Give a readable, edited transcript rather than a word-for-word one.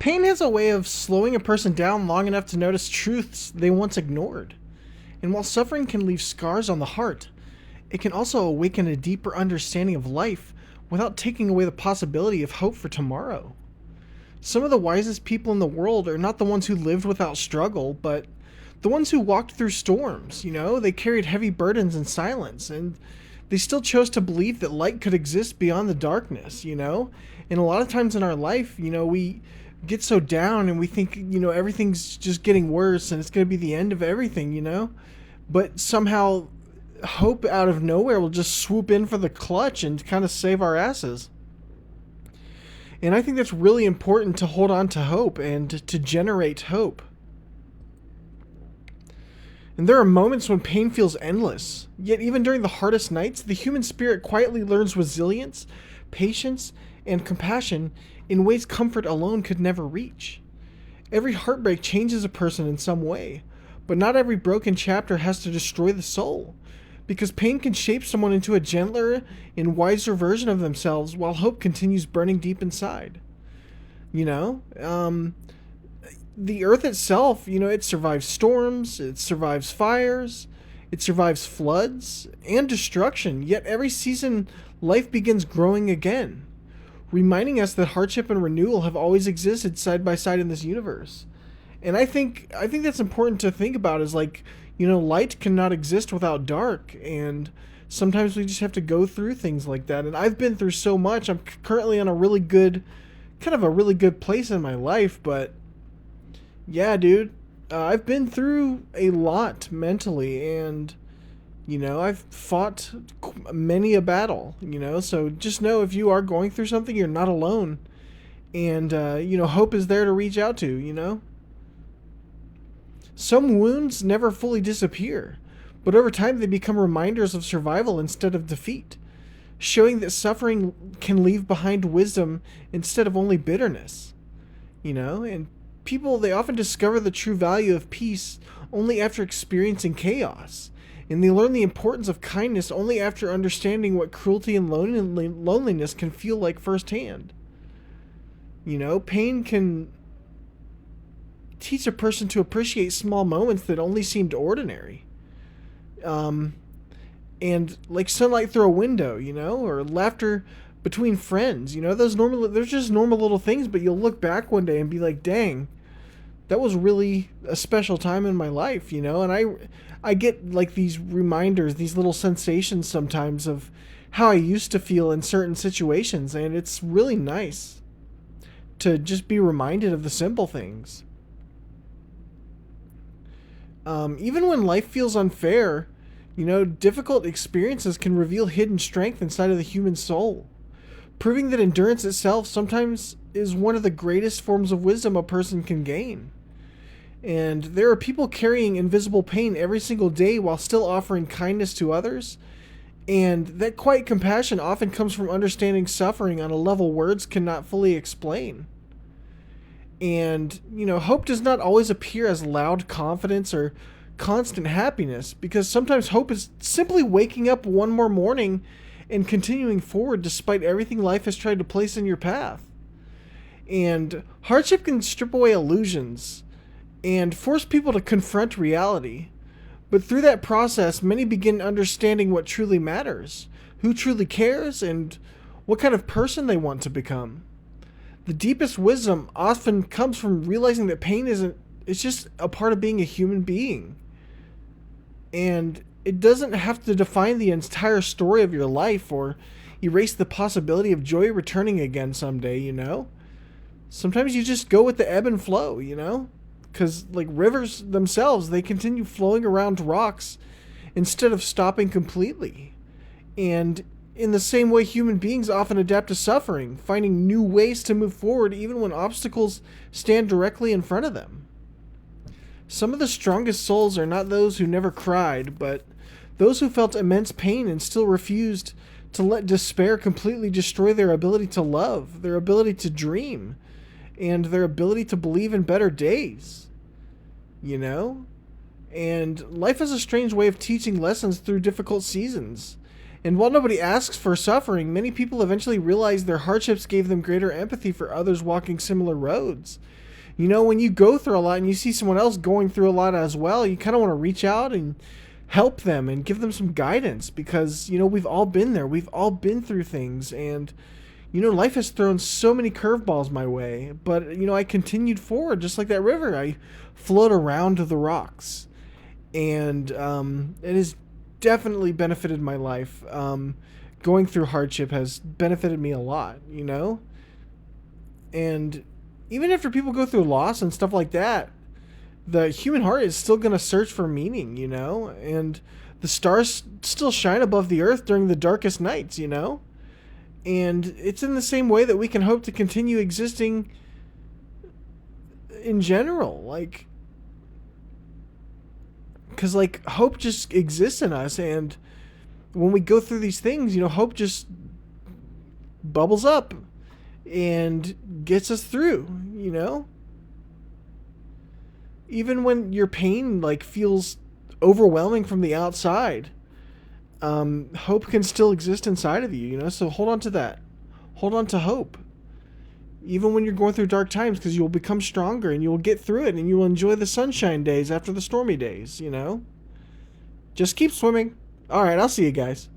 Pain has a way of slowing a person down long enough to notice truths they once ignored. And while suffering can leave scars on the heart, it can also awaken a deeper understanding of life without taking away the possibility of hope for tomorrow. Some of the wisest people in the world are not the ones who lived without struggle, but the ones who walked through storms. They carried heavy burdens in silence, and they still chose to believe that light could exist beyond the darkness. And a lot of times in our life, we get so down and we think, everything's just getting worse and it's going to be the end of everything. But somehow hope out of nowhere will just swoop in for the clutch and kind of save our asses. And I think that's really important, to hold on to hope and to generate hope. And there are moments when pain feels endless, yet even during the hardest nights, the human spirit quietly learns resilience, patience, and compassion in ways comfort alone could never reach. Every heartbreak changes a person in some way, but not every broken chapter has to destroy the soul, because pain can shape someone into a gentler and wiser version of themselves while hope continues burning deep inside. You know, the earth itself, it survives storms, it survives fires, it survives floods and destruction, yet every season life begins growing again, reminding us that hardship and renewal have always existed side by side in this universe. And I think that's important to think about, is like, light cannot exist without dark, and sometimes we just have to go through things like that. And I've been through so much. I'm currently on a really good place in my life, but yeah, dude, I've been through a lot mentally, and I've fought many a battle, so just know, if you are going through something, you're not alone. And hope is there to reach out to. Some wounds never fully disappear, but over time they become reminders of survival instead of defeat, showing that suffering can leave behind wisdom instead of only bitterness. And people, they often discover the true value of peace only after experiencing chaos, and they learn the importance of kindness only after understanding what cruelty and loneliness can feel like firsthand. Pain can teach a person to appreciate small moments that only seemed ordinary. And like sunlight through a window, or laughter between friends, there's just normal little things, but you'll look back one day and be like, dang, that was really a special time in my life, and I get like these reminders, these little sensations sometimes of how I used to feel in certain situations, and it's really nice to just be reminded of the simple things. Even when life feels unfair, difficult experiences can reveal hidden strength inside of the human soul, proving that endurance itself sometimes is one of the greatest forms of wisdom a person can gain. And there are people carrying invisible pain every single day while still offering kindness to others, and that quiet compassion often comes from understanding suffering on a level words cannot fully explain. And, hope does not always appear as loud confidence or constant happiness, because sometimes hope is simply waking up one more morning and continuing forward despite everything life has tried to place in your path. And hardship can strip away illusions and force people to confront reality. But through that process, many begin understanding what truly matters, who truly cares, and what kind of person they want to become. The deepest wisdom often comes from realizing that pain it's just a part of being a human being. And it doesn't have to define the entire story of your life or erase the possibility of joy returning again someday, Sometimes you just go with the ebb and flow, Because, like rivers themselves, they continue flowing around rocks instead of stopping completely. And in the same way, human beings often adapt to suffering, finding new ways to move forward even when obstacles stand directly in front of them. Some of the strongest souls are not those who never cried, but those who felt immense pain and still refused to let despair completely destroy their ability to love, their ability to dream, and their ability to believe in better days. And life has a strange way of teaching lessons through difficult seasons. And while nobody asks for suffering, many people eventually realize their hardships gave them greater empathy for others walking similar roads. You know, when you go through a lot and you see someone else going through a lot as well, you kind of want to reach out and help them and give them some guidance because, you know, we've all been there. We've all been through things. And, you know, life has thrown so many curveballs my way. But, you know, I continued forward just like that river. I float around the rocks. And it has definitely benefited my life. Going through hardship has benefited me a lot, you know? And even after people go through loss and stuff like that, the human heart is still going to search for meaning, you know? And the stars still shine above the earth during the darkest nights, you know? And it's in the same way that we can hope to continue existing in general. Like, because, like, hope just exists in us. And when we go through these things, you know, hope just bubbles up and gets us through, you know? Even when your pain like feels overwhelming from the outside, hope can still exist inside of you, you know? So hold on to that. Hold on to hope. Even when you're going through dark times, because you'll become stronger and you'll get through it and you will enjoy the sunshine days after the stormy days, you know? Just keep swimming. All right, I'll see you guys.